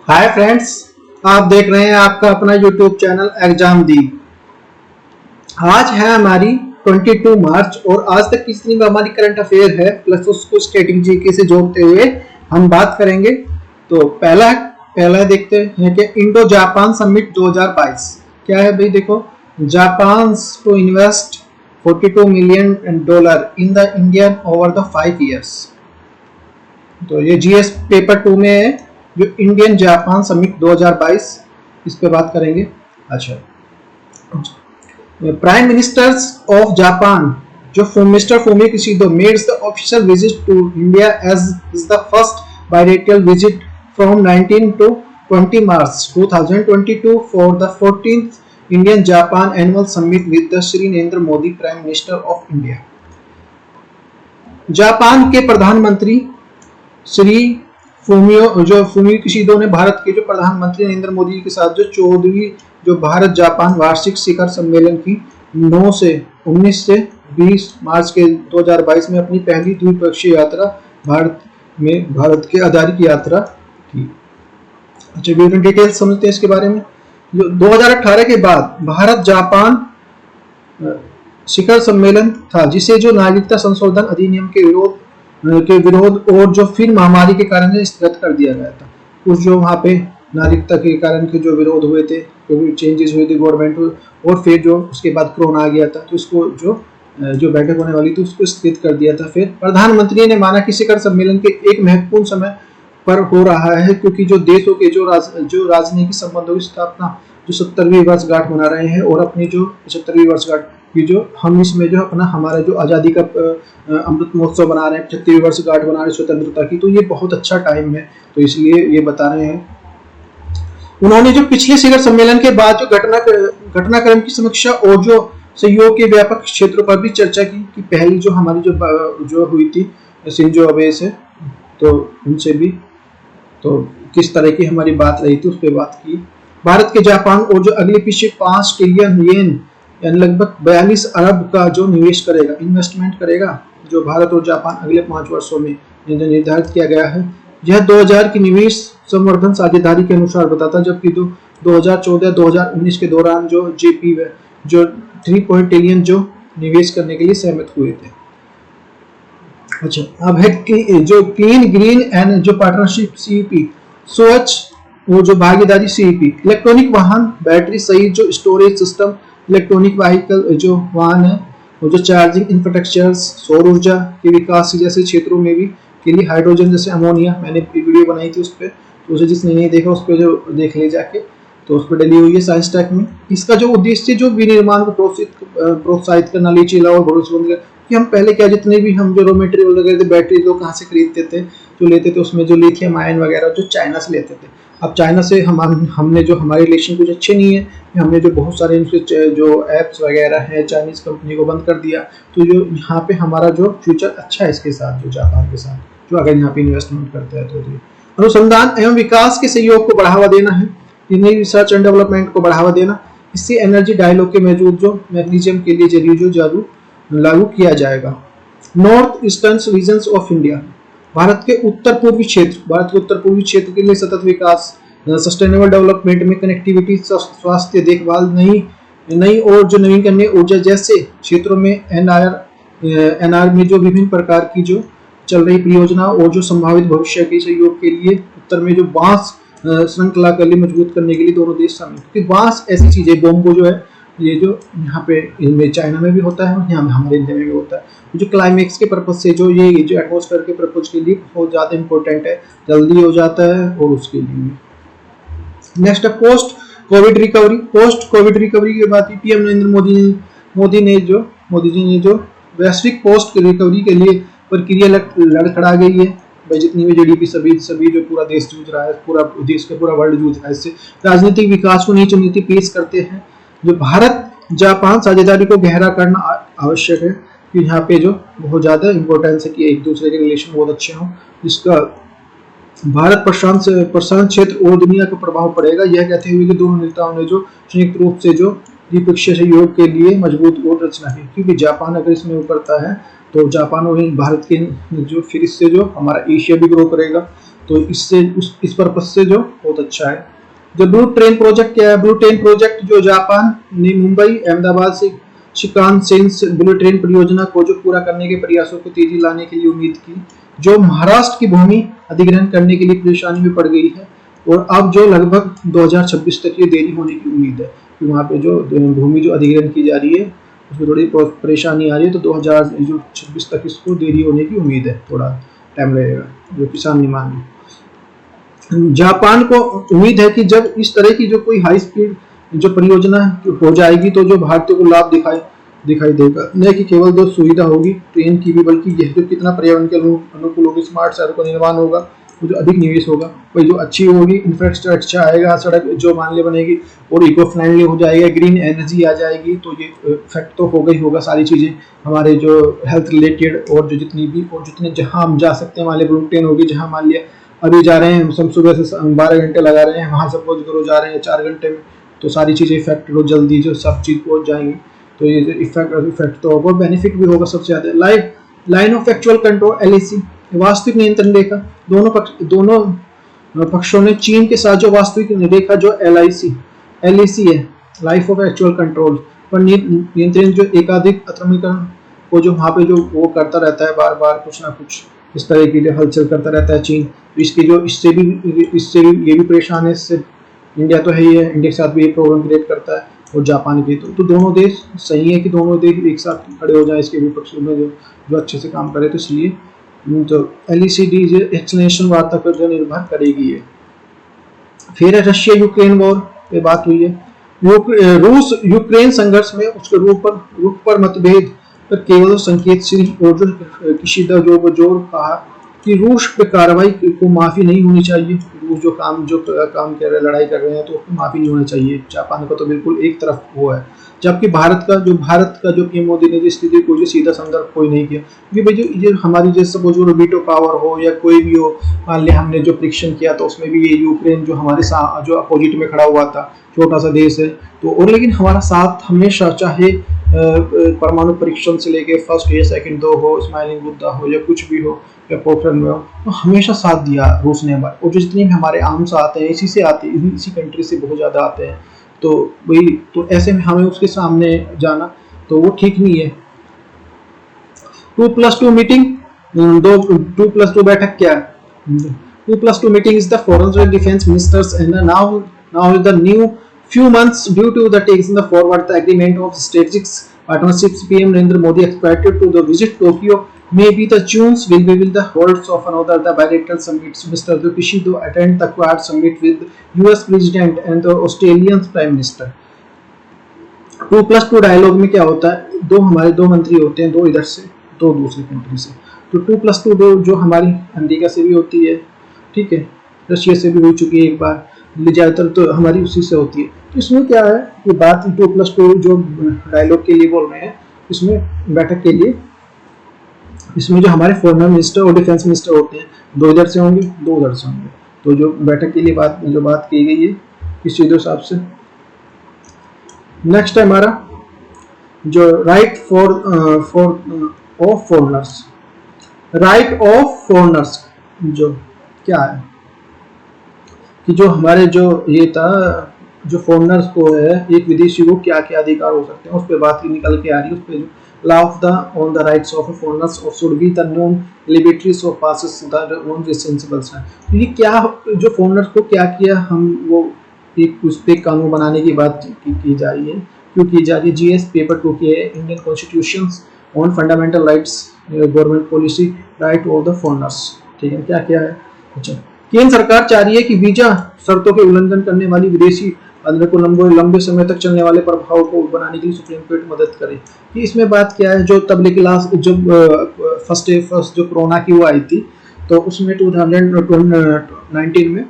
Hi friends, आप देख रहे हैं आपका अपना यूट्यूब चैनल एग्जाम दी। आज है हमारी 22 मार्च और आज तक कितनी हमारी करंट अफेयर है प्लस उसको स्टैटिक जीके से जोड़ते हुए हम बात करेंगे। तो पहला देखते हैं कि इंडो जापान समिट 2022 क्या है भाई। देखो, Japan to invest $42 million in the Indian over the 5 years। तो ये जीएस पेपर 2 में है, जो इंडियन जापान समिट 2022 इस पे बात करेंगे। अच्छा, प्राइम मिनिस्टर्स ऑफ जापान जो mister Fumio Kishido made the official visit to India as is the first bilateral visit from 19 to 20 March 2022 for the 14th Indian Japan annual summit with the Shri Narendra Modi prime minister of India. Japan के प्रधानमंत्री Shri Fumio किशिडो ने भारत के जो प्रधानमंत्री नरेंद्र मोदी के साथ जो 14वीं जो भारत जापान वार्षिक शिखर सम्मेलन की 9 से 19 से 20 मार्च के 2022 में अपनी पहली द्विपक्षीय यात्रा भारत के आधार की यात्रा की। अच्छा, वीडियो डिटेल समझते हैं इसके बारे में। जो 2018 के बाद भारत जापान शिखर सम्मेलन था, जिसे जो नागरिकता संशोधन अधिनियम के विरोध और जो फिर महामारी के कारण स्थगित कर दिया गया था। कुछ जो वहाँ पे नागरिकता के कारण के जो विरोध हुए थे, चेंजेस हुए थे गवर्नमेंट, और फिर जो उसके बाद कोरोना आ गया था, तो इसको जो बैठक होने वाली थी उसको स्थगित कर दिया था। फिर प्रधानमंत्री ने माना कि शिखर सम्मेलन के एक महत्वपूर्ण समय पर हो रहा है, क्योंकि जो देशों के जो राजनीतिक संबंधों की स्थापना जो 70वीं वर्षगांठ मना रहे हैं, और अपनी जो 75वीं वर्षगांठ की जो हम इसमें जो अपना हमारा जो आज़ादी का अमृत महोत्सव बना रहे हैं, 75वीं वर्षगांठ बना रहे हैं स्वतंत्रता की, तो ये बहुत अच्छा टाइम है, तो इसलिए ये बता रहे हैं। उन्होंने जो पिछले शिखर सम्मेलन के बाद जो घटनाक्रम की समीक्षा और जो सहयोग के व्यापक क्षेत्रों पर भी चर्चा की कि पहली जो हमारी जो हुई थी शिंजो अबे से, तो उनसे भी तो किस तरह की हमारी बात रही थी उस पर बात की। भारत के जापान और जो अगले पीछे 5 ट्रिलियन येन यानी लगभग 42 अरब का जो निवेश करेगा, इन्वेस्टमेंट करेगा जो भारत और जापान अगले 5 वर्षों में निर्धारित किया गया है। यह 2000 की निवेश संवर्धन साझेदारी के अनुसार बताता, जबकि 2014-2019 के दौरान जो जेपी जो 3 ट्रिलियन जो निवेश करने के लिए सहमत हुए थे। अच्छा, अब है जो क्लीन ग्रीन एंड जो पार्टनरशिप सीईपी, स्वच्छ वो जो भागीदारी सीईपी, इलेक्ट्रॉनिक वाहन बैटरी सहित जो स्टोरेज सिस्टम, इलेक्ट्रॉनिक व्हीकल जो वाहन है, वो जो चार्जिंग इंफ्रास्ट्रक्चर, सौर ऊर्जा के विकास जैसे क्षेत्रों में भी के लिए हाइड्रोजन जैसे अमोनिया, मैंने वीडियो बनाई थी उस पर, तो उसे जिसने नहीं देखा उस पर जो देख ले जाके, तो उस पर डली हुई है साइंस टेक में। इसका जो उद्देश्य जो विनिर्माण को प्रोत्साहित करना, लीचीला और भरोसेमंद कि हम पहले क्या जितने भी हम जो रॉ मटेरियल वगैरह थे, बैटरी जो कहाँ से खरीदते थे, जो लेते थे, उसमें जो लिथियम आयन वगैरह जो चाइना से लेते थे। अब चाइना से हमने जो हमारे रिलेशन कुछ अच्छे नहीं है, हमने जो बहुत सारे जो एप्स वगैरह हैं चाइनीज कंपनी को बंद कर दिया, तो जो यहाँ पे हमारा जो फ्यूचर अच्छा है इसके साथ, जो जापान के साथ जो अगर यहाँ पे इन्वेस्टमेंट करते हैं। तो अनुसंधान एवं विकास के सहयोग को बढ़ावा देना है, नई रिसर्च एंड डेवलपमेंट को बढ़ावा देना, इससे एनर्जी डायलॉग के मौजूद जो मैग्नीशियम के लिए जरिए जो लागू किया जाएगा। North eastern regions of India, Bharat के उत्तर पूर्वी क्षेत्र के लिए सतत विकास, सस्टेनेबल डेवलपमेंट में कनेक्टिविटी, स्वास्थ्य देखभाल, नई और जो नवीकरणीय ऊर्जा जैसे क्षेत्रों में एनआर में जो विभिन्न प्रकार की जो चल रही परियोजना और जो संभावित भविष्य के सहयोग के लिए उत्तर में जो बांस श्रृंखला के लिए मजबूत करने के लिए दोनों देश शामिल, क्योंकि बांस ऐसी चीज है, बोम्बो जो है ये जो यहाँ पे इनमें चाइना में भी होता है और यहाँ हमारे इंडिया में भी होता है। जो क्लाइमेक्स के पर्पज से जो ये जो एटमॉस्फेयर के पर्पज के लिए बहुत ज़्यादा इंपॉर्टेंट है, जल्दी हो जाता है और उसके लिए। नेक्स्ट है पोस्ट कोविड रिकवरी के बाद पीएम नरेंद्र मोदी जी ने जो वैश्विक पोस्ट रिकवरी के लिए प्रक्रिया लड़खड़ा गई है। भाई जितनी भी जीडीपी सभी जो पूरा देश जूझ रहा है, पूरा देश का पूरा वर्ल्ड जूझ रहा है, इससे राजनीतिक विकास को नई चुनौती पेश करते हैं। जो भारत जापान साझेदारी को गहरा करना आवश्यक है, कि यहाँ पे जो बहुत ज़्यादा इंपॉर्टेंस है कि एक दूसरे के रिलेशन बहुत अच्छे हों, जिसका भारत प्रशांत क्षेत्र और दुनिया का प्रभाव पड़ेगा। यह कहते हुए कि दोनों नेताओं ने जो संयुक्त रूप से जो द्विपक्षीय सहयोग के लिए मजबूत और रचना की, क्योंकि जापान अगर इसमें उतरता है तो जापान और भारत के जो फिर इससे जो हमारा एशिया भी ग्रो करेगा, तो इससे इस पर्पज से जो बहुत अच्छा है। जो ब्लू ट्रेन प्रोजेक्ट क्या है? ब्लू ट्रेन प्रोजेक्ट जो जापान ने मुंबई अहमदाबाद से शिकानसेन ब्लू ट्रेन परियोजना को जो पूरा करने के प्रयासों को तेजी लाने के लिए उम्मीद की, जो महाराष्ट्र की भूमि अधिग्रहण करने के लिए परेशानी में पड़ गई है, और अब जो लगभग 2026 तक ये देरी होने की उम्मीद है कि वहाँ पे जो भूमि जो अधिग्रहण की जा रही है उसमें थोड़ी परेशानी आ रही है, तो 2026 तक इसको देरी होने की उम्मीद है, थोड़ा टाइम लगेगा, जो किसान नहीं मान रहे। जापान को उम्मीद है कि जब इस तरह की जो कोई हाई स्पीड जो परियोजना हो जाएगी तो जो भारतीयों को लाभ दिखाई देगा, न कि केवल जो सुविधा होगी ट्रेन की भी, बल्कि यह जो कितना पर्यावरण के अनुकूल होगी, स्मार्ट शहरों का निर्माण होगा, वो जो अधिक निवेश होगा वही जो अच्छी होगी, इंफ्रास्ट्रक्चर अच्छा आएगा, सड़क जो मान ले बनेगी और इको फ्रेंडली हो जाएगा, ग्रीन एनर्जी आ जाएगी, तो ये इफेक्ट तो होगा ही होगा। सारी चीज़ें हमारे जो हेल्थ रिलेटेड और जो जितनी भी और जितने जहाँ हम जा सकते हैं, मान लिया ब्लू ट्रेन होगी, जहाँ मान लिया अभी जा रहे हैं हम सुबह से 12 घंटे लगा रहे हैं, वहाँ सपोज करो जा रहे हैं 4 घंटे में, तो सारी चीज़ें इफेक्ट हो जल्दी जो सब चीज़ पहुँच जाएंगी, तो ये इफेक्ट तो होगा, बेनिफिट भी होगा सबसे ज़्यादा। Line of actual control LAC, वास्तविक नियंत्रण रेखा, दोनों पक्षों ने चीन के साथ जो वास्तविक रेखा जो LAC है, लाइफ ऑफ एक्चुअल कंट्रोल पर नियंत्रण जो एकाधिक अतिक्रमण को जो वहाँ पे जो वो करता रहता है, बार बार कुछ ना कुछ इस तरह की जो हलचल करता रहता है चीन, इसके जो इससे भी ये भी परेशान है, इससे इंडिया तो है ही है, इंडिया के साथ भी ये प्रॉब्लम क्रिएट करता है, और जापान की तो दोनों देश सही है कि दोनों देश एक साथ खड़े हो जाए इसके विपक्ष में जो अच्छे से काम करे, तो इसलिए तो LECD एक्सप्लेनेशन वार्ता पर जो निर्भर करेगी ये। फिर रशिया यूक्रेन वॉर पे बात हुई है, रूस यूक्रेन संघर्ष में उसके रूप पर मतभेद पर केवल संकेत श्री किशिदा जो जोर कहा कि रूस पे कार्रवाई को माफी नहीं होनी चाहिए, रूस जो काम कर रहे लड़ाई कर रहे हैं तो उसको माफी नहीं होना चाहिए। जापान का तो बिल्कुल एक तरफ वो है, जबकि भारत का जो पीएम मोदी ने जो स्थिति को जो सीधा संदर्भ कोई नहीं किया, क्योंकि भाई जो हमारी जैसे सपोज वीटो पावर हो या कोई भी हो, मान लिया हमने जो परीक्षण किया तो उसमें भी ये यूक्रेन जो हमारे साथ जो अपोजिट में खड़ा हुआ था, छोटा सा देश है तो, और लेकिन हमारा साथ हमेशा, चाहे परमाणु परीक्षण से लेके फर्स्ट या सेकंड दो हो, स्माइलिंग बुद्धा हो या कुछ भी हो या पोखरण में हो, तो हमेशा साथ दिया रूस ने हमारे, और जो जितने भी हमारे आर्म्स आते हैं इसी से आते हैं, इसी कंट्री से बहुत ज़्यादा आते हैं, तो वही तो ऐसे में हमें उसके सामने जाना तो वो ठीक नहीं है। 2+2 मीटिंग, 2+2 बैठक क्या है? 2+2 meeting is the foreign defence ministers and now the new few months due to the taking the forward the agreement of strategic partnerships. PM Narendra Modi expected to the visit Tokyo. Maybe the June's will be the holds of another the bilateral summits. Mr. Kishido attend the Quad summit with US President and the Australian Prime Minister. 2+2 dialogue में क्या होता है? हमारे दो मंत्री होते हैं, दो इधर से दो दूसरी कंट्री से, तो 2+2 जो हमारी अमेरिका से भी होती है, ठीक है, रशिया से भी हो चुकी है एक बार, ज़्यादातर तो हमारी उसी से होती है। तो इसमें क्या है कि बात 2+2 जो डायलॉग के लिए बोल रहे हैं, इसमें बैठक के लिए इसमें जो हमारे फॉरेन मिनिस्टर और डिफेंस मिनिस्टर होते हैं, दो इधर से होंगे दो उधर से होंगे, तो जो बैठक के लिए बात की गई है इस चीज़ों हिसाब से। नेक्स्ट है हमारा जो right of foreigners, right of foreigners जो क्या है कि जो हमारे जो ये था जो फॉरेनर्स को है, एक विदेशी को क्या क्या अधिकार हो सकते हैं, उस पर बात निकल के आ रही है। उस पर जो law of the on the rights of foreigners और should be the non liberties of passes the non responsibles है। तो ये क्या जो फॉरेनर्स को क्या किया, हम वो एक उस पर कानून बनाने की बात की जा रही है, क्यों की जा रही है? GS पेपर 2 की है, Indian constitution on fundamental rights government policy right of the foreigners, ठीक है, क्या क्या है। अच्छा, केंद्र सरकार चाह रही है कि वीजा शर्तों के उल्लंघन करने वाली विदेशी अंदर को लंबे समय तक चलने वाले प्रभाव को बनाने के लिए सुप्रीम कोर्ट मदद करे। कि इसमें बात क्या है, जो तबलीगी क्लास जब फर्स्ट जो कोरोना की वो आई थी, तो उसमें 2019 में,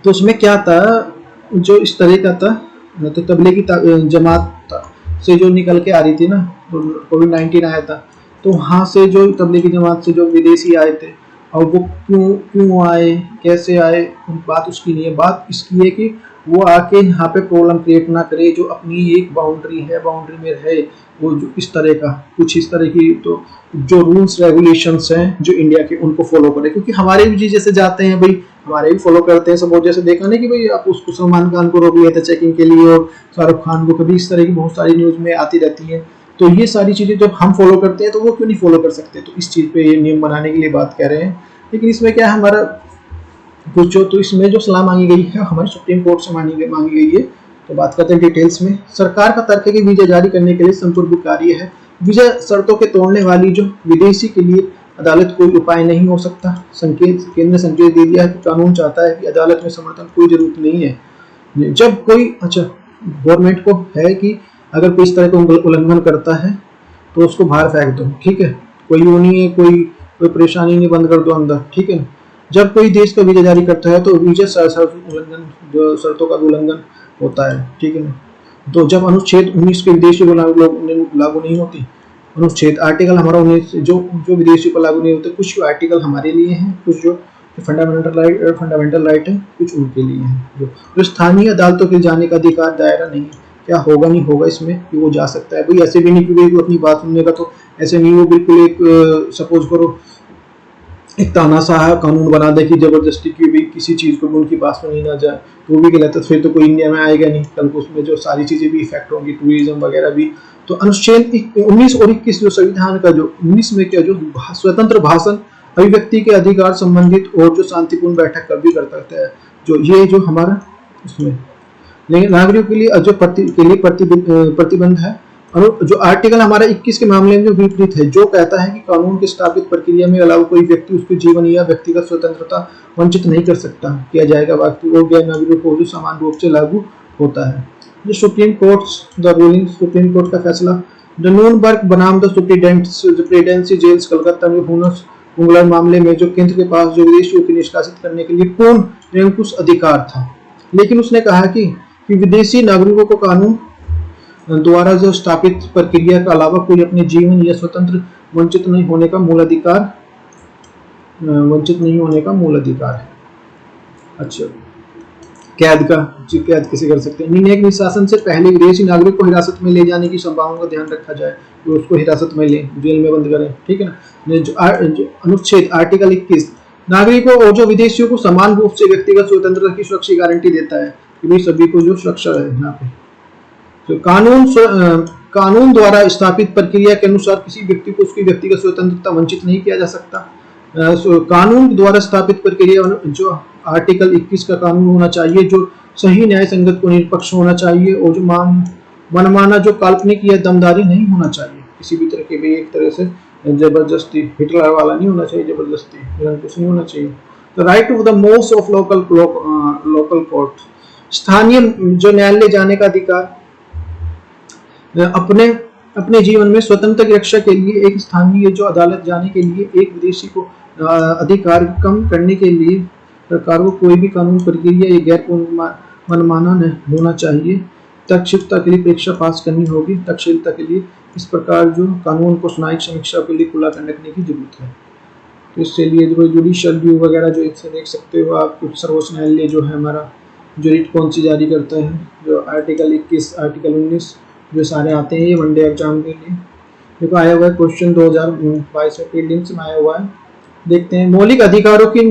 तो उसमें क्या था, जो इस तरह का था, तो तबलीगी जमात से जो निकल के आ रही थी ना, कोविड-19 आया था, तो वहाँ से जो तबलीगी जमात से जो विदेशी आए थे, और वो क्यों आए, कैसे आए, बात उसकी नहीं है। बात इसकी है कि वो आके यहाँ पे प्रॉब्लम क्रिएट ना करे, जो अपनी एक बाउंड्री है, बाउंड्री में रहे, वो जो इस तरह का कुछ इस तरह की तो जो रूल्स रेगुलेशंस हैं जो इंडिया के उनको फॉलो करे, क्योंकि हमारे भी जी जैसे जाते हैं भाई, हमारे भी फॉलो करते हैं सब। और जैसे देखा नहीं कि भाई आप उसको सलमान खान को रोक लिया था चेकिंग के लिए, और शाहरुख खान को, कभी इस तरह की बहुत सारी न्यूज में आती रहती है। तो ये सारी चीजें जब हम फॉलो करते हैं तो वो क्यों नहीं फॉलो कर सकते, तो इस चीज पे ये नियम बनाने के लिए बात कर रहे हैं। लेकिन इसमें क्या है हमारा कुछ जो, तो इसमें जो सलाह मांगी गई है हमारे सुप्रीम कोर्ट से मांगी गई है। तो बात करते हैं डिटेल्स में। सरकार का तर्क है कि वीजा जारी करने के लिए संपूर्णकारी है। वीजा शर्तों के तोड़ने वाली जो विदेशी के लिए अदालत कोई उपाय नहीं हो सकता। संकेत केंद्र ने संकेत दे दिया है कि कानून चाहता है कि अदालत में समर्थन कोई जरूरत नहीं है। जब कोई गवर्नमेंट को है कि अगर कोई इस तरह का उल्लंघन करता है तो उसको बाहर फेंक दो, ठीक है, कोई वो नहीं है, कोई परेशानी नहीं, बंद कर दो अंदर, ठीक है। जब कोई देश का वीजा जारी करता है तो वीजा उल्लंघन जो शर्तों का उल्लंघन होता है, ठीक है। तो जब अनुच्छेद 19 के विदेशियों को लागू नहीं होती, अनुच्छेद आर्टिकल हमारा 19 जो विदेशियों पर लागू नहीं होते, कुछ आर्टिकल हमारे लिए हैं, कुछ जो फंडामेंटल राइट है, कुछ उनके लिए हैं। जो स्थानीय अदालतों के जाने का अधिकार दायरा नहीं, क्या होगा नहीं होगा इसमें कि वो जा सकता है भाई, ऐसे भी नहीं कि भाई अपनी बात सुनने का, तो ऐसे नहीं वो बिल्कुल एक सपोज करो एक तानाशाह कानून बना दे कि जबरदस्ती की भी किसी चीज को भी उनकी बात सुनी ना जाए, तो वो भी गलत है। फिर तो कोई इंडिया में आएगा नहीं, कल को उसमें जो सारी चीजें भी इफेक्ट होंगी, टूरिज्म वगैरह भी। तो अनुच्छेद 19 और 21 जो संविधान का जो 19 में क्या जो स्वतंत्र भाषण अभिव्यक्ति के अधिकार संबंधित और जो शांतिपूर्ण बैठक कभी कर सकता है, जो ये जो हमारा उसमें नागरिकों के लिए जो प्रतिबंध है। जो आर्टिकल हमारा 21 के मामले में जो विपरीत है, जो कहता है कि कानून के स्थापित प्रक्रिया में अलावा कोई व्यक्ति उसके जीवन या व्यक्तिगत स्वतंत्रता वंचित नहीं कर सकता किया जाएगा बाकी और गैर नागरिकों को जो समान रूप से लागू होता है। जो सुप्रीम कोर्ट का फैसला, द नूरनबर्ग बनाम द सुप्रीडेंसी जेल्स कलकत्ता में हुनस मुगलर मामले में जो केंद्र के पास जो विदेशियों को निष्कासित करने के लिए पूर्ण निरंकुश अधिकार था, लेकिन उसने कहा कि विदेशी नागरिकों को कानून द्वारा जो स्थापित प्रक्रिया के अलावा कोई अपने जीवन या स्वतंत्र वंचित नहीं होने का मूल अधिकार है। अच्छा, कैद किसे कर सकते हैं? न्यायिक निशासन से पहले विदेशी नागरिक को हिरासत में ले जाने की संभावना का ध्यान रखा जाए, तो उसको हिरासत में ले, जेल में बंद करें, ठीक है ना। जो अनुच्छेद आर्टिकल 21 नागरिकों और जो विदेशियों को समान रूप से व्यक्तिगत स्वतंत्रता की सुरक्षा गारंटी देता है कि भाई सभी को जो सुरक्षा है यहाँ पे। तो कानून द्वारा स्थापित प्रक्रिया के अनुसार किसी व्यक्ति को उसकी व्यक्तिगत स्वतंत्रता वंचित नहीं किया जा सकता। कानून द्वारा स्थापित प्रक्रिया जो आर्टिकल 21 का कानून होना चाहिए जो सही, न्याय संगत को निष्पक्ष होना चाहिए और जो मनमाना जो काल्पनिक या दमदारी नहीं होना चाहिए, किसी भी तरह के भी एक तरह से जबरदस्ती हिटलर वाला नहीं होना चाहिए, जबरदस्ती कुछ नहीं होना चाहिए। The right to the most of local court, स्थानीय जो न्यायालय जाने का अधिकार, अपने जीवन में स्वतंत्रता की रक्षा के लिए एक स्थानीय जो अदालत जाने के लिए एक विदेशी को अधिकार कम करने के लिए सरकार को कोई भी कानून प्रक्रिया या गैर मनमाना नहीं होना चाहिए। तर्कशीलता के लिए परीक्षा पास करनी होगी। तर्कशीलता के लिए इस प्रकार जो कानून को न्यायिक समीक्षा के लिए खुला करने की जरूरत है। तो इसके लिए जो जुडिशियल व्यू वगैरह जो इससे देख सकते हो आप, सर्वोच्च न्यायालय जो है हमारा जो रिट कौन सी जारी करता है, जो आर्टिकल 21 आर्टिकल 19 जो सारे आते हैं ये वनडे एग्जाम के लिए। देखो आया हुआ है क्वेश्चन 2022 में प्रीलिम्स में आया हुआ है। देखते हैं, मौलिक अधिकारों की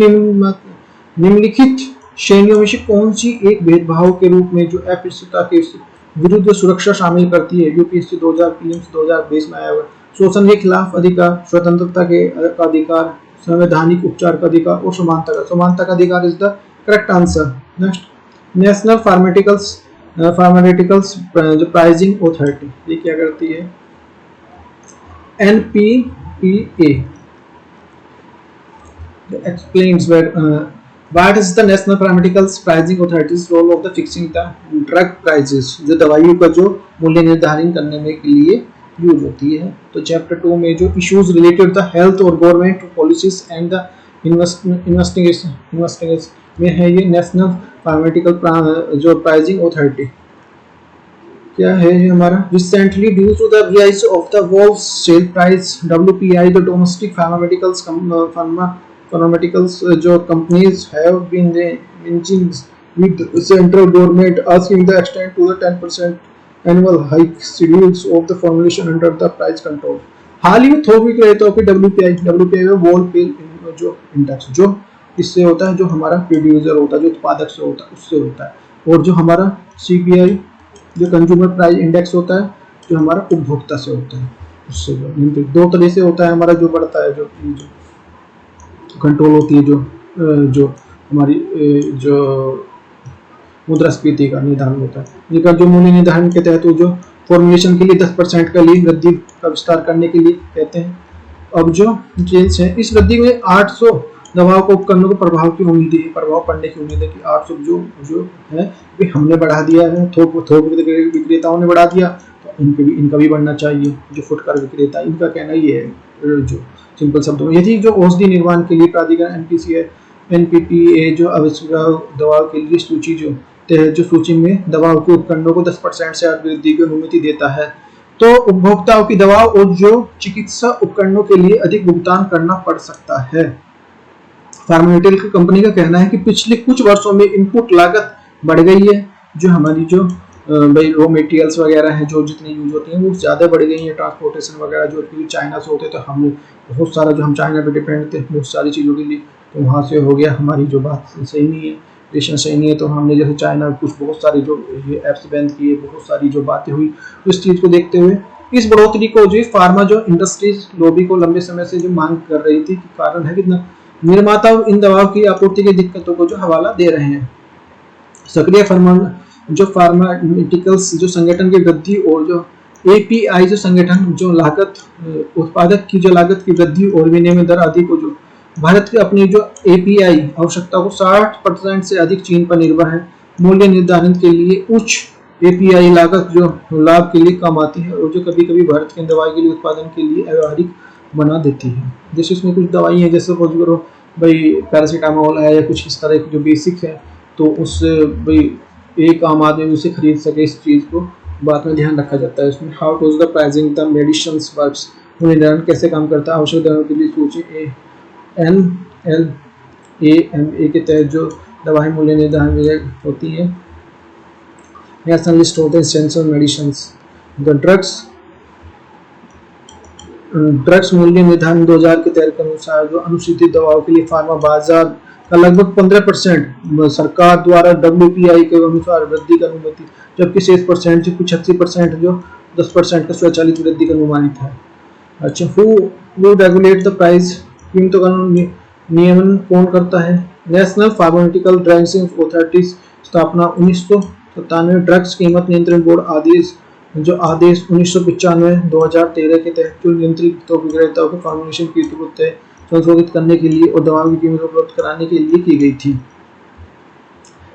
निम्नलिखित श्रेणियों में से कौन सी एक भेदभाव के रूप में जो अस्पृश्यता के विरुद्ध सुरक्षा शामिल करती है? यूपीएससी 2023 में आया हुआ है। शोषण के खिलाफ अधिकार, स्वतंत्रता के अधिकार, संवैधानिक उपचार का अधिकार और समानता का अधिकार is the correct answer. Next, national pharmaceuticals जो प्राइसिंग अथॉरिटी, ये क्या करती है? NPPA explains what is the National Pharmaceuticals Pricing Authority's role of the fixing the drug prices, जो दवाइयों का जो मूल्य निर्धारण करने में के लिए यूज होती है। तो चैप्टर 2 में जो इश्यूज रिलेटेड द हेल्थ और government policies and the investigation में है ये नेशनल फार्मास्यूटिकल जो प्राइसिंग अथॉरिटी क्या है ये हमारा। Recently due to the rise of the wholesale price WPI the domestic pharmaceuticals जो companies have been inching with central government asking the extent to the 10% annual hike schedules of the formulation under the price control। हाल ही में थोक विक्रेताओं की WPI में wall पेल जो index जो इससे होता है, जो हमारा प्रोड्यूसर होता है, जो उत्पादक से होता है, उससे होता है, और जो हमारा सीपीआई जो कंज्यूमर प्राइस इंडेक्स होता है, जो हमारा उपभोक्ता से होता है, उससे दो तरह से होता है हमारा जो बढ़ता है, जो कंट्रोल होती है, जो हमारी जो मुद्रास्फीति का निर्धारण होता है। इनका जो मूल्य निर्धारण के तहत जो फॉर्मुलेशन के लिए 10% का लिए वृद्धि का विस्तार करने के लिए कहते हैं। अब जो चेंज है, इस वृद्धि में 800 दवाओं को उपकरणों को प्रभाव पड़ने की उम्मीद है कि 800 जो है वे हमने बढ़ा दिया है, थोक विक्रेताओं ने बढ़ा दिया, तो इनका भी बढ़ना चाहिए। जो फुटकर विक्रेता, इनका कहना ये है, जो सिंपल शब्दों में, यदि जो औषधि निर्माण के लिए प्राधिकरण एनपीपीए जो आवश्यक दवाओं के लिए सूची जो सूची में दवाओं के उपकरणों को 10% से अधिक वृद्धि की अनुमति देता है, तो उपभोक्ताओं की दवाओं और जो चिकित्सा उपकरणों के लिए अधिक भुगतान करना पड़ सकता है। फार्मास्यूटिकल कंपनी का कहना है कि पिछले कुछ वर्षों में इनपुट लागत बढ़ गई है, जो हमारी जो भाई रॉ मटेरियल्स वगैरह हैं, जो जितनी यूज होती हैं वो ज़्यादा बढ़ गई हैं। ट्रांसपोर्टेशन वगैरह जो क्योंकि चाइना से होते, तो हम बहुत सारा जो हम चाइना पे डिपेंड थे बहुत सारी चीज़ों के लिए, तो वहाँ से हो गया। हमारी जो बात सही नहीं है, रेशन सही नहीं है, तो हमने जैसे चाइना कुछ बहुत सारी जो ये ऐप्स बैन किए, बहुत सारी जो बातें हुई, इस चीज़ को देखते हुए इस बढ़ोतरी को जो फार्मा जो इंडस्ट्रीज लॉबी को लंबे समय से जो मांग कर रही थी, कारण है कि निर्माता इन दवाओं की आपूर्ति की दिक्कतों को जो हवाला दे रहे हैं। सक्रिय फार्मास्यूटिकल्स जो संगठन की वृद्धि और जो एपीआई जो संगठन जो लागत उत्पादक की जो लागत की वृद्धि और विनिमय दर आदि को जो भारत की अपनी जो एपीआई आवश्यकता को 60% से अधिक चीन पर निर्भर है। मूल्य निर्धारण के लिए उच्च एपीआई लागत जो लाभ के लिए कम आती है और जो कभी कभी भारत की दवाई के लिए उत्पादन के लिए अव्यावहारिक बना देती है। जैसे इसमें कुछ दवाई है, जैसे भाई पैरासीटामोल है या कुछ इस तरह की जो बेसिक है, तो उससे भाई एक आम आदमी उसे खरीद सके, इस चीज़ को बाद में ध्यान रखा जाता है। इसमें how to the pricing the medicines works, निर्धारण कैसे काम करता है। आवश्यक दवाओं के लिए सूची NLAMA के तहत जो दवाई मूल्य निर्धारण होती है। National list of the essential medicines, the drugs मूल्य निर्धारण 2000 के तहत के अनुसार जो अनुसूचित दवाओं के लिए फार्मा बाजार का लगभग 15% सरकार द्वारा WPI के अनुसार वृद्धि की अनुमति, जबकि शेष परसेंट जो कुछ 80% जो 10% का स्वचालित वृद्धि का अनुमानित है। अच्छा, हु रेगुलेट द प्राइस, कीमतों का नियमन कौन करता है। नेशनल फार्मास्यूटिकल ड्रग्स अथॉरिटी स्थापना 1997, ड्रग्स कीमत नियंत्रण बोर्ड आदेश 1995-2013 के तहत जो नियंत्रित विक्रेताओं को फार्मूलेशन की जरूरत संशोधित करने के लिए और दवाओं की कीमत उपलब्ध कराने के लिए की गई थी।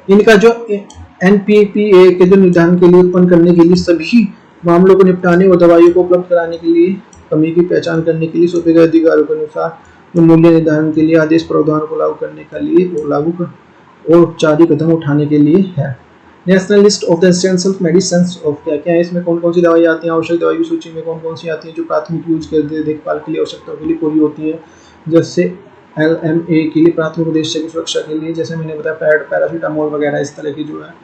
इनका जो एनपीपीए के जो निर्धारण के लिए उत्पन्न करने के लिए सभी मामलों को निपटाने और दवाइयों को उपलब्ध कराने के लिए कमी की पहचान करने के लिए सौंपे गए अधिकारों के अनुसार मूल्य निर्धारण के लिए आदेश प्रावधानों को लागू करने के लिए और औपचारिक कदम उठाने के लिए है। National list of the essential medicines of क्या है, इसमें कौन कौन सी दवाई आती हैं। आवश्यक दवाई की सूची में कौन कौन सी आती हैं जो प्राथमिक यूज कर देखभाल के लिए आवश्यकताओं के लिए पूरी होती है। जैसे LMA के लिए प्राथमिक उद्देश्य की सुरक्षा के लिए, जैसे मैंने बताया पैरासीटामोल वगैरह इस तरह की जो है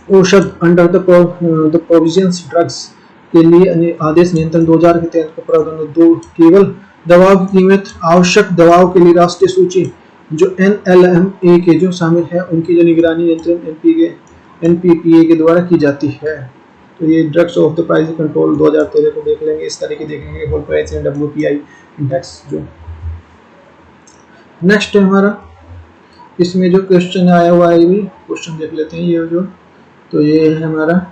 औषध अंडर द प्रोविजंस ड्रग्स के लिए आदेश नियंत्रण 2000 के तहत प्रावधान दो केवल दवाओं की कीमत आवश्यक दवाओं के लिए राष्ट्रीय सूची जो NLMA के जो शामिल है उनकी जो निगरानी नियंत्रण NPPA के द्वारा की जाती है। तो ये drugs of the price control 2013 को देख लेंगे, इस तरह की देखेंगे whole price and WPI index. जो नेक्स्ट है हमारा, इसमें जो क्वेश्चन आया हुआ है, ये भी क्वेश्चन देख लेते हैं। ये जो तो ये है हमारा,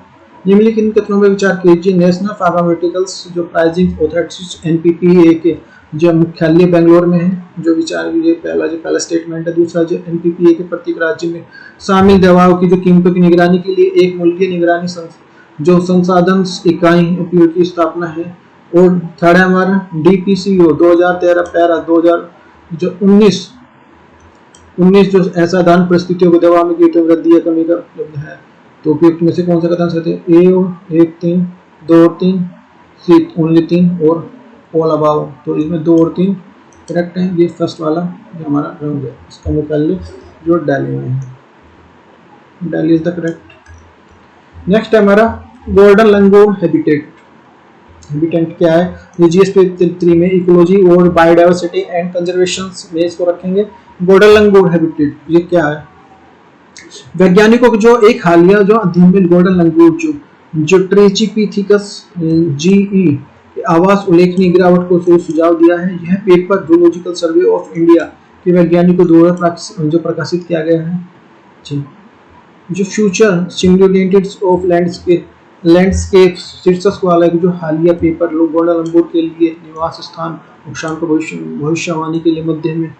निम्नलिखित कथनों में विचार कीजिए। नेशनल फार्मास्यूटिकल्स जो प्राइसिंग अथॉरिटी NPPA के जो मुख्यालय बेंगलोर में है, जो विचार ये पहला स्टेटमेंट है। दूसरा जो NPPA के प्रत्येक राज्य में शामिल दवाओं की जो कीमतों की निगरानी के लिए एक मूल्य निगरानी जो संसाधन इकाई उपयोग की स्थापना है। और थर्ड है हमारा DPCO 2013 पैरा 2019 जो असाधारण परिस्थितियों को दवा में कीमतों में वृद्धि या कमी का उपलब्ध है। तो उपयुक्त में से कौन सा कथन सत्य है। A और 1 3 2 और 3, C ओनली 3 और ऑल अबाव। तो इसमें 2 और 3 करेक्ट है। ये फर्स्ट वाला जो हमारा रंग है, इसका मुख्यालय जो दिल्ली में है। Delhi is the correct. Next है हमारा गोल्डन लंगूर हैबिटेट। हैबिटेट क्या है, ये जीएसपी 3 में इकोलॉजी और बायोडाइवर्सिटी एंड कंजर्वेशन में इसको रखेंगे। गोल्डन लंगूर हैबिटेट ये क्या है, वैज्ञानिकों को जो एक हालिया जो अध्ययन में गोल्डन लंगूर जो ट्रेचिपिथिकस जीई आवास उल्लेखनीय गिरावट को सुझाव दिया है। यह paper zoological survey of India के वैज्ञानिकों द्वारा जो प्रकाशित किया गया है। जो फ्यूचर सिमुलेटेड ऑफ लैंडस्केप शीर्षक वाला जो हालिया पेपर लोग गोल्डन लंगूर के लिए निवास स्थान नुकसान को भविष्यवाणी के लिए मध्य में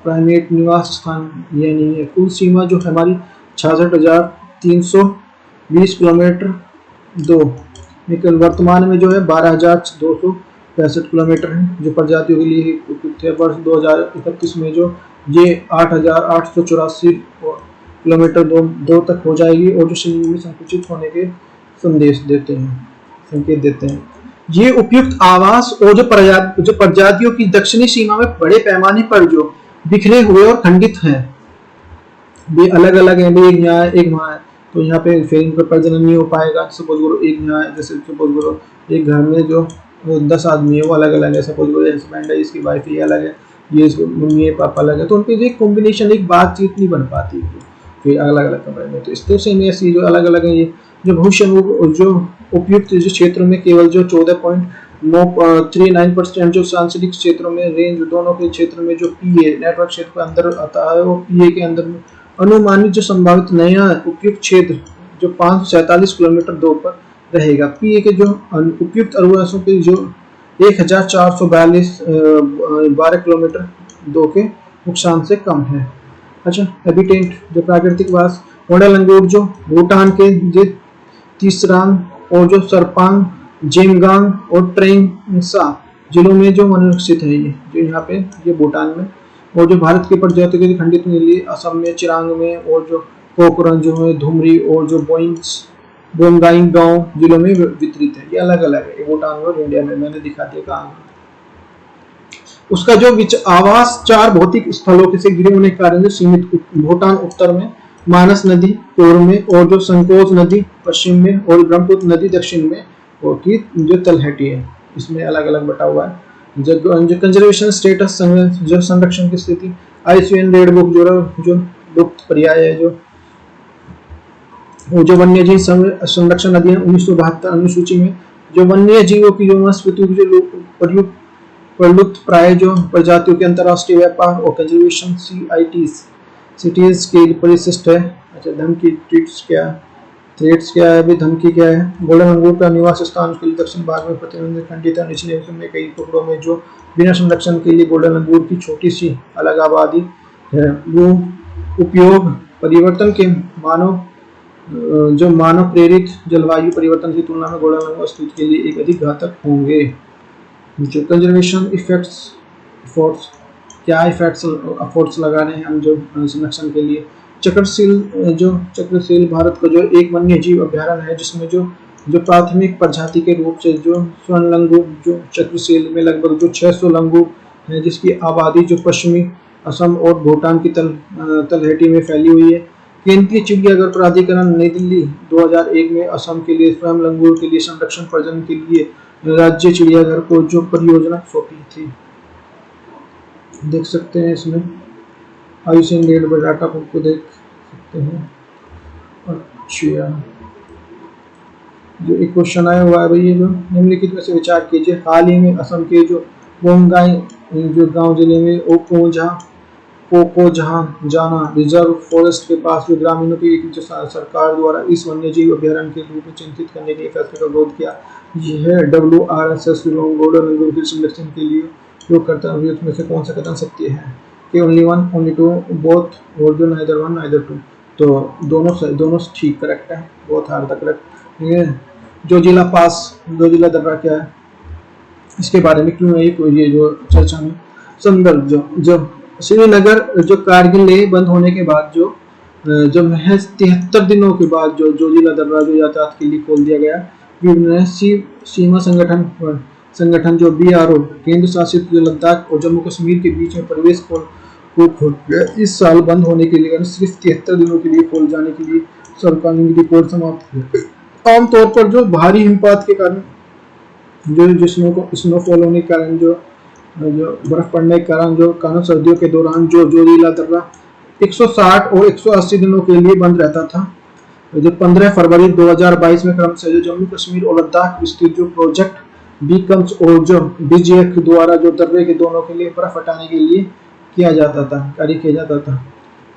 प्राइमेट निवास स्थान यह नहीं है। कुल सीमा जो हमारी 66,320 किलोमीटर 2, लेकिन वर्तमान में जो है 12,265 किलोमीटर है जो प्रजातियों के लिए उपयुक्त है। वर्ष 2031 में जो ये 8,884 किलोमीटर दो तक हो जाएगी और जो श्रेणी में संकुचित होने के संकेत देते हैं। ये उपयुक्त आवास और जो प्रजातियों की दक्षिणी सीमा में बड़े पैमाने पर जो बिखरे हुए और खंडित हैं, भी अलग अलग है, भी एक यहाँ है एक वहाँ है, तो यहाँ पे फिर इनका प्रजनन नहीं हो पाएगा। सपोज करो एक यहाँ है, जैसे सपोज करो एक घर में जो 10 आदमी है वो अलग अलग है, सपोज करो हस्बैंड है, इसकी वाइफ ये अलग है, ये मम्मी है पापा अलग है, तो उनकी एक कॉम्बिनेशन एक बातचीत नहीं बन पाती फिर अलग अलग कमरे में। तो इस तरह से ऐसी जो अलग अलग है ये जो भविष्य जो उपयुक्त जो क्षेत्र में केवल जो 14.39% जो सांस्कृतिक क्षेत्रों में रेंज दोनों के क्षेत्र में जो पीए नेटवर्क क्षेत्र के अंदर आता है, वो पीए के अंदर में अनुमानित जो संभावित नया उपयुक्त क्षेत्र जो 547 किलोमीटर 2 पर रहेगा। पीए के जो उपयुक्त आवासों के जो 1,442 12 किलोमीटर 2 के नुकसान से कम है। अच्छा, हैबिटेट जो प्राकृतिक वास गोल्डन लंगूर जो भूटान के जो तिसरांग और जो सरपांग, जेमगांग और ट्रेंगसा जिलों में जो वनरक्षित है, ये जो यहाँ पे ये भूटान में, और जो भारत के प्रजातियों के खंडित के लिए असम में चिरांग में और जो पोखरण जो है धुमरी और जो बोंगाई गांव जिलों में वितरित है। ये अलग अलग है भूटान और इंडिया में, मैंने दिखा दिया कहाँ। उसका जो आवास 4 भौतिक स्थलों से घिरे होने के कारण जो सीमित, भूटान उत्तर में, मानस नदी पूर्व में और जो संकोच नदी पश्चिम में और ब्रह्मपुत्र नदी दक्षिण में और की जो तलहटी है, इसमें अलग अलग बटा हुआ है। जो कंजर्वेशन स्टेटस जो संरक्षण की स्थिति IUCN रेड बुक जो लुप्त पर्याय है जो वन्य जीव संरक्षण अधिनियम 1972 अनुसूची में जो वन्य जीवों की जो वनस्पतियों की जो प्रलुप्त प्राय जो प्रजातियों के अंतर्राष्ट्रीय व्यापार और कंजर्वेशन CITES के परिशिष्ट है। अच्छा, धमकी थ्रेट्स क्या है, अभी धमकी क्या है। गोल्डन लंगूर का निवास स्थान उसके दक्षिण भाग में प्रतिबंधित खंडित है। निचले में कई टुकड़ों में जो बिना संरक्षण के लिए गोल्डन लंगूर की छोटी सी अलग आबादी है। वो उपयोग परिवर्तन के मानव प्रेरित जलवायु परिवर्तन की तुलना में गोल्डन लंगूर अस्तित्व के लिए एक अधिक घातक होंगे। जो कंजर्वेशन इफोर्ट्स क्या एफर्ट्स लगाने हैं हम जो संरक्षण के लिए। चक्रसील भारत का जो एक वन्य जीव अभ्यारण्य है जिसमें जो प्राथमिक प्रजाति के रूप से जो स्वर्ण लंगूर जो चक्रसील में लगभग जो 600 लंगूर है, जिसकी आबादी जो पश्चिमी असम और भूटान की तलहटी में फैली हुई है। केंद्रीय चिड़ियाघर प्राधिकरण नई दिल्ली 2001 में असम के लिए स्वयं लंगूर के लिए संरक्षण प्रजनन के लिए राज्य चिड़ियाघर को जो परियोजना सौंपी थी। देख सकते हैं इसमें IUCN रेड डाटा को देख सकते हैं। अच्छा, जो एक क्वेश्चन आया हुआ है भाई, ये जो निम्नलिखित में से विचार कीजिए। हाल ही में असम के जो बोंगाई जो गांव जिले में पोकोजहां जाना रिजर्व फॉरेस्ट के पास जो ग्रामीणों की जो सरकार द्वारा इस वन्य जीव अभ्यारण्य के रूप में चिन्हित करने के लिए फैसले का विरोध किया। यह WRSS गोल्डन लंगूर के संरक्षण के लिए उपयोग करता है। उसमें से कौन सा कथन सत्य है कि only one, only two, both, और जो neither one, neither two, तो दोनों ठीक करेक्ट है, बहुत हार्ड तक करेक्ट। ठीक है, जो जिला दर्रा क्या है, इसके बारे में क्यों है ये जो चर्चा में संदर्भ जो श्रीनगर जो कारगिल लेह बंद होने के बाद जो महज 73 दिनों के बाद जो जिला दर्रा जो यातायात के लिए खोल दिया गया। विभिन्न सीमा संगठन जो BRO केंद्र शासित जो लद्दाख और जम्मू कश्मीर के बीच में प्रवेश को खोल दिया। इस साल बंद होने के लिए सिर्फ 73 दिनों के लिए खोल जाने के लिए सरकार ने रिपोर्ट समाप्त किया। आमतौर पर जो भारी हिमपात के कारण जो स्नोफॉल होने के कारण जो बर्फ पड़ने के कारण सर्दियों के दौरान जो जोजिला दर्रा 160 और 180 दिनों के लिए बंद रहता था। जो 15 फरवरी 2022 में क्रमशः जो जम्मू कश्मीर और लद्दाख विस्तृत जो प्रोजेक्ट बीकम्स और जो बीजीएफ द्वारा जो दर्रे के दोनों के लिए बर्फ हटाने के लिए कार्य किया जाता था।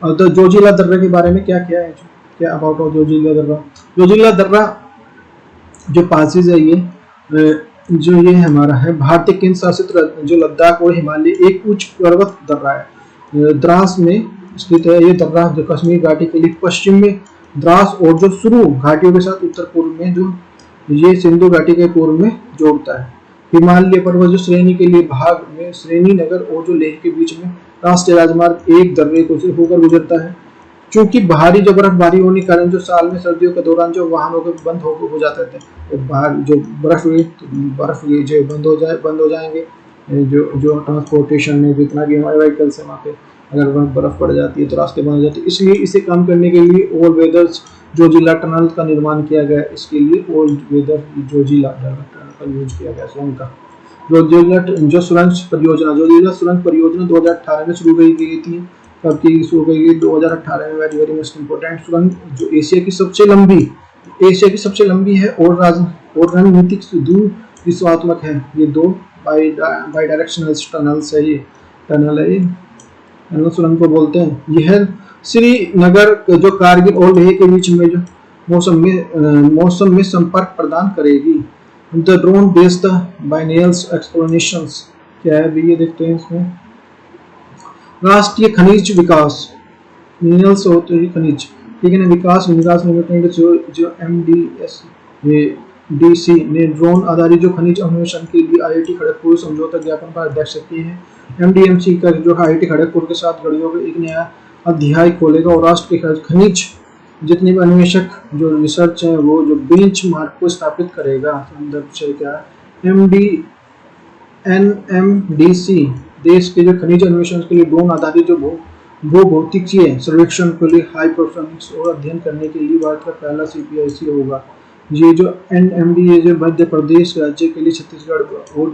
और तो जोजिला दर्रे के बारे में क्या क्या है, क्या अबाउट जोजिला दर्रा। जोजिला दर्रा जो पासिस है ये हमारा है भारतीय केंद्र शासित जो लद्दाख और हिमालय एक उच्च पर्वत दर्रा है, द्रास में स्थित है। ये दर्रा जो कश्मीर घाटी के लिए पश्चिम में द्रास और जो सुरु घाटियों के साथ उत्तर पूर्व में जो ये सिंधु घाटी के पूर्व में जोड़ता है। हिमालय पर्वत जो श्रेणी के लिए भाग में श्रीनगर और जो लेह के बीच में राष्ट्रीय राजमार्ग एक दर्रे को से होकर गुजरता है। चूंकि भारी जो बर्फबारी होने के कारण जो साल में सर्दियों के दौरान जो वाहनों के बंद हो जाते थे, तो बाहर जो बर्फ ये जो बंद हो जाएंगे। जो ट्रांसपोर्टेशन में जितना भी हमारे व्हीकल्स है वहाँ पे अगर बर्फ पड़ जाती है तो रास्ते बंद हो जाते हैं। इसलिए इसे कम करने के लिए ऑल वेदर जोजिला टनल का निर्माण किया गया। इसके लिए ऑल वेदर जोजिला टनल का यूज किया गया सुरंग का। जो सुरंग परियोजना जोजिला सुरंग परियोजना 2018 में शुरू की गई थी। कब की शुरू की गई? 2018 में। वेरी वेरी मोस्ट इम्पोर्टेंट सुरंग जो एशिया की सबसे लंबी है और रणनीतिक दूरदिशात्मक है। ये दो बाई डायरेक्शनल टनल्स है। ये टनल है, ये सुरंग को बोलते हैं। यह श्रीनगर जो कारगिल और लेह के बीच में जो मौसम में संपर्क प्रदान करेगी। द ड्रोन बेस्ड बाइनरियल्स एक्सप्लोरेशंस क्या है भी ये देखते हैं इसमें। राष्ट्रीय खनिज विकास मिनरल्स होते हैं खनिज, ठीक है ना। विकास लिमिटेड जो MDC ने ड्रोन आधारित जो खनिज अन्वेषण के लिए IIT खड़गपुर समझौता ज्ञापन पर हस्ताक्षर किए हैं। MDMC का जो IIT खड़गपुर के साथ गढ़ियों का एक नया अध्याय खोलेगा और राष्ट्र के खनिज जितने भी अन्वेषक जो रिसर्च है वो जो बेंच मार्क को स्थापित करेगा। संदर्भ से क्या NMDC देश के जो खनिज अन्वेषण के लिए ड्रोन आधारित जो भौतिकीय सर्वेक्षण के लिए हाइड्रोफोनिक्स और अध्ययन करने के लिए भारत का पहला CPIC होगा। ये जो NMD जो मध्य प्रदेश राज्य के लिए छत्तीसगढ़ और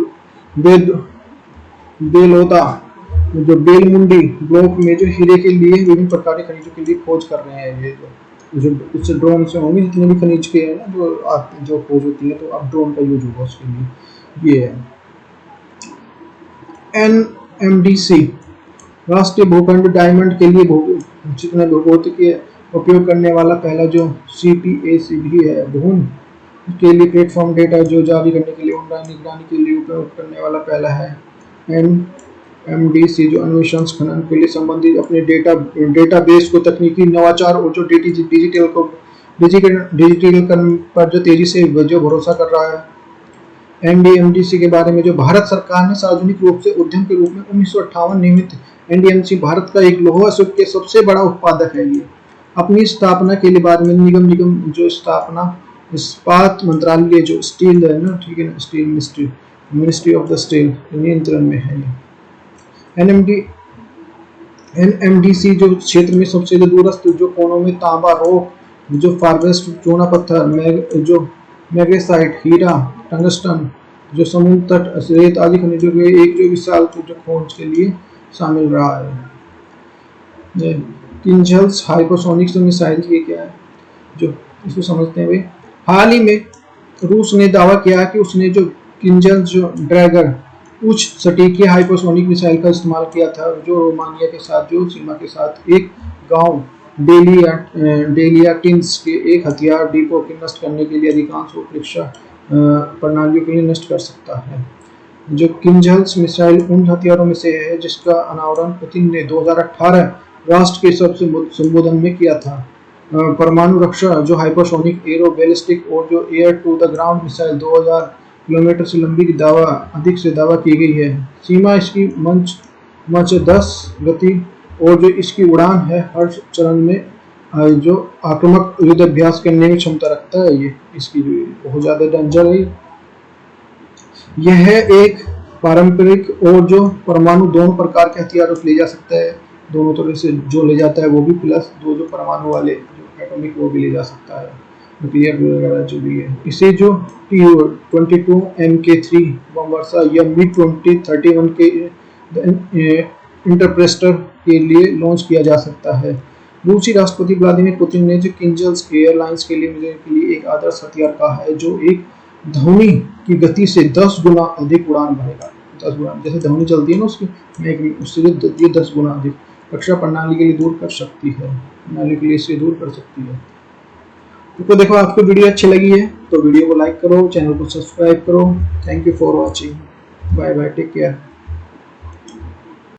बेलोदा जो बेलमुंडी ब्लॉक में जो हीरे के लिए विभिन्न प्रकार के खनिजों के लिए खोज कर रहे हैं। ये जो इससे ड्रोन से होंगे जितने भी खनिज के हैं जो खोज होती है, तो अब ड्रोन का यूज होगा उसके लिए। ये है NMDC राष्ट्रीय भूखंड डायमंड के लिए जितने भौतिकीय उपयोग करने वाला पहला जो CPAC भी है। भून के लिए प्लेटफॉर्म डेटा जो जारी करने के लिए ऑनलाइन निगरानी के लिए उपयोग करने वाला पहला है। NMDC जो अन्वेषण खनन के लिए संबंधित अपने डेटाबेस को तकनीकी नवाचार और जो डिजिटलीकरण पर जो तेजी से जो भरोसा कर रहा है। NDMC के बारे में जो भारत सरकार ने सार्वजनिक रूप से उद्यम के रूप में 1958 नियमित NDMC भारत का एक लौह अयस्क के सबसे बड़ा उत्पादक है। ये अपनी स्थापना के लिए बाद में निगम जो स्थापना इस्पात मंत्रालय जो स्टील है ना, ठीक है ना, steel ministry of the steel नियंत्रण में है। NMDC जो क्षेत्र में सबसे दूरस्थ जो कोनों में तांबा रॉक जो फारवेस्ट चूना पत्थर जो मैग्नेसाइट हीरा टंगस्टन जो समुद्र तट रेत आदि खनिजों के एक जो विशाल जो खोज के लिए शामिल रहा है। किंजल्स हाइपरसोनिक मिसाइल ये क्या है जो इसको समझते हैं भाई। हाल ही में रूस ने दावा किया कि उसने जो किंजल जो ड्रैगन उच्च सटीक हाइपरसोनिक मिसाइल का इस्तेमाल किया था, जो रोमानिया के साथ जो सीमा के साथ एक गांव डेलियाटिन्स के एक हथियार डिपो के नष्ट करने के लिए अधिकांश परीक्षा प्रणालियों के लिए नष्ट कर सकता है। जो किंजल्स मिसाइल उन हथियारों में से है जिसका अनावरण पुतिन ने 2018 राष्ट्र के सबसे संबोधन में किया था। परमाणु रक्षा जो हाइपरसोनिक एरो बैलिस्टिक और जो air to the ground missile 2000 kilometre से लंबी की अधिक से दावा की गई है। सीमा इसकी मंच 10 गति और जो इसकी उड़ान है हर चरण में जो आक्रामक युद्ध अभ्यास करने की क्षमता रखता है। ये इसकी बहुत ज्यादा डेंजर है। यह एक पारंपरिक और जो परमाणु दोनों प्रकार के हथियारों से ले जा सकता है। दोनों तरह से जो ले जाता है वो भी, प्लस दो जो परमाणु वाले जो एटॉमिक वो भी ले जा सकता है, न्यूक्लियर वगैरह जो भी है। इसे जो TU-22 MK3 बम वर्षा या MiG-20 31 के इंटरप्रेस्टर के लिए लॉन्च किया जा सकता है। रूसी राष्ट्रपति व्लादिमीर पुतिन ने जो किंजल्स एयरलाइंस के लिए एक आदर्श हथियार कहा है जो एक ध्वनि की गति से 10 गुना अधिक उड़ान भरेगा। 10 गुना, जैसे ध्वनि चलती है ना उससे ये 10 गुना अधिक रक्षा प्रणाली के लिए दूर कर सकती है, प्रणाली के लिए इसे दूर कर सकती है। तो देखो, आपको वीडियो अच्छी लगी है तो वीडियो को लाइक करो, चैनल को सब्सक्राइब करो। Thank you for watching, bye bye, take care.